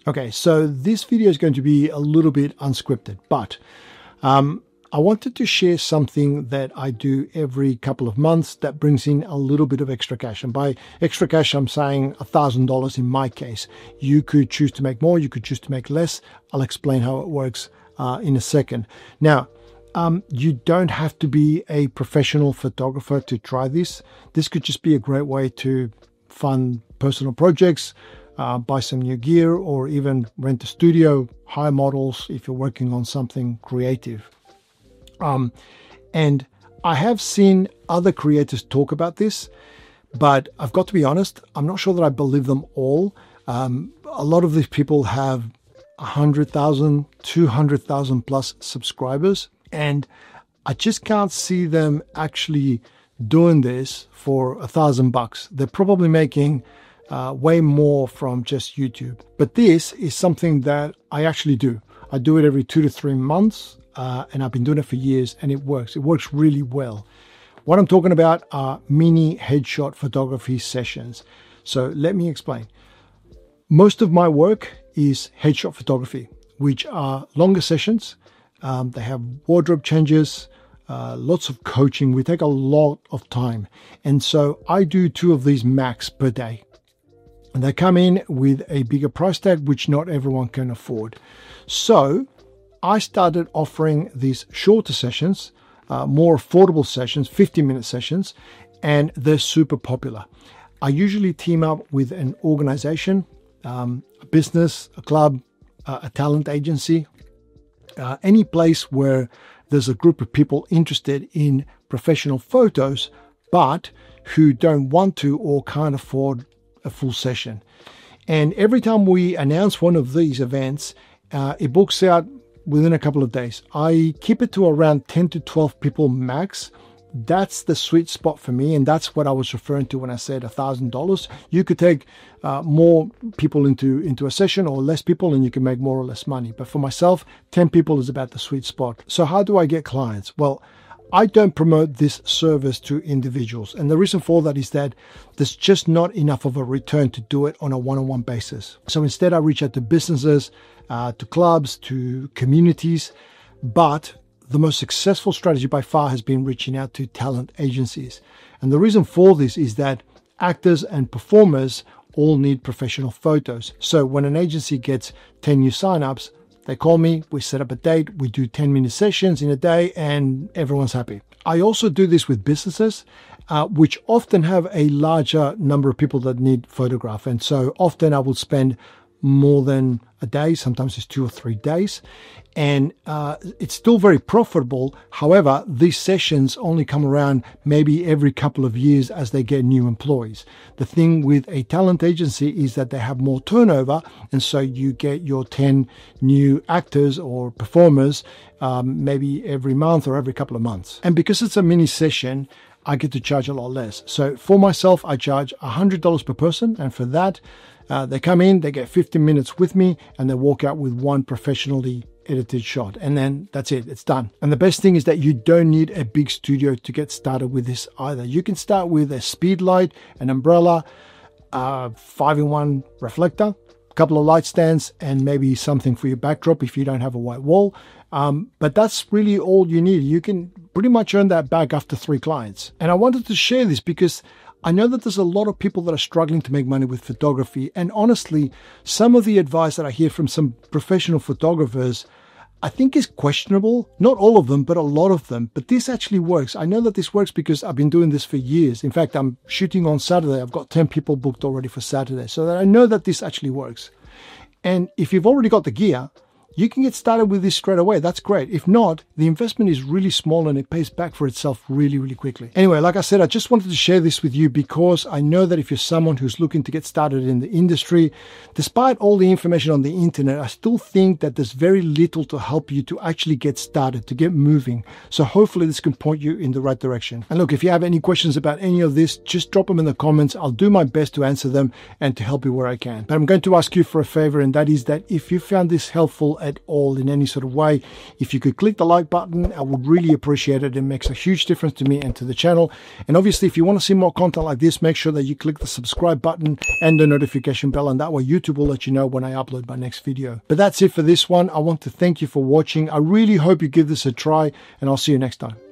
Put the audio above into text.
Okay, so this video is going to be a little bit unscripted, but I wanted to share something that I do every couple of months that brings in a little bit of extra cash. And by extra cash, I'm saying $1,000 in my case. You could choose to make more, you could choose to make less. I'll explain how it works in a second. Now, you don't have to be a professional photographer to try this. This could just be a great way to fund personal projects, buy some new gear, or even rent a studio, hire models if you're working on something creative. And I have seen other creators talk about this, but I've got to be honest, I'm not sure that I believe them all. A lot of these people have 100,000, 200,000 plus subscribers, and I just can't see them actually doing this for $1,000. They're probably making way more from just YouTube. But this is something that I actually do. I do it every 2 to 3 months. And I've been doing it for years, and it works. It works really well. What I'm talking about are mini headshot photography sessions. So let me explain. Most of my work is headshot photography, which are longer sessions. They have wardrobe changes, lots of coaching. We take a lot of time. And so I do 2 of these max per day. And they come in with a bigger price tag, which not everyone can afford. So I started offering these shorter sessions, more affordable sessions, 50-minute sessions, and they're super popular. I usually team up with an organization, a business, a club, a talent agency, any place where there's a group of people interested in professional photos, but who don't want to or can't afford a full session. And every time we announce one of these events, it books out within a couple of days. I keep it to around 10 to 12 people max. That's the sweet spot for me, and that's what I was referring to when I said $1,000. You could take more people into a session or less people, and you can make more or less money. But for myself, 10 people is about the sweet spot. So how do I get clients? Well, I don't promote this service to individuals. And the reason for that is that there's just not enough of a return to do it on a one-on-one basis. So instead, I reach out to businesses, to clubs, to communities. But the most successful strategy by far has been reaching out to talent agencies. And the reason for this is that actors and performers all need professional photos. So when an agency gets 10 new signups, they call me, we set up a date, we do 10-minute sessions in a day, and everyone's happy. I also do this with businesses, which often have a larger number of people that need photograph. And so often I will spend more than a day, sometimes it's 2 or 3 days, and it's still very profitable. However, these sessions only come around maybe every couple of years as they get new employees. The thing with a talent agency is that they have more turnover, and so you get your 10 new actors or performers maybe every month or every couple of months. And because it's a mini session, I get to charge a lot less. So for myself, I charge $100 per person, and for that, they come in, they get 15 minutes with me, and they walk out with one professionally edited shot. And then that's it, it's done. And the best thing is that you don't need a big studio to get started with this either. You can start with a speed light, an umbrella, 5-in-1 reflector, a couple of light stands, and maybe something for your backdrop if you don't have a white wall. But that's really all you need. You can pretty much earn that back after 3 clients. And I wanted to share this because I know that there's a lot of people that are struggling to make money with photography. And honestly, some of the advice that I hear from some professional photographers, I think is questionable. Not all of them, but a lot of them. But this actually works. I know that this works because I've been doing this for years. In fact, I'm shooting on Saturday. I've got 10 people booked already for Saturday. So that I know that this actually works. And if you've already got the gear, you can get started with this straight away. That's great. If not, the investment is really small and it pays back for itself really, really quickly. Anyway, like I said, I just wanted to share this with you because I know that if you're someone who's looking to get started in the industry, despite all the information on the internet, I still think that there's very little to help you to actually get started, to get moving. So hopefully this can point you in the right direction. And look, if you have any questions about any of this, just drop them in the comments. I'll do my best to answer them and to help you where I can. But I'm going to ask you for a favor, and that is that if you found this helpful at all in any sort of way, if you could click the like button, I would really appreciate it. It makes a huge difference to me and to the channel. And obviously, if you want to see more content like this, make sure that you click the subscribe button and the notification bell, and that way YouTube will let you know when I upload my next video. But that's it for this one. I want to thank you for watching. I really hope you give this a try, and I'll see you next time.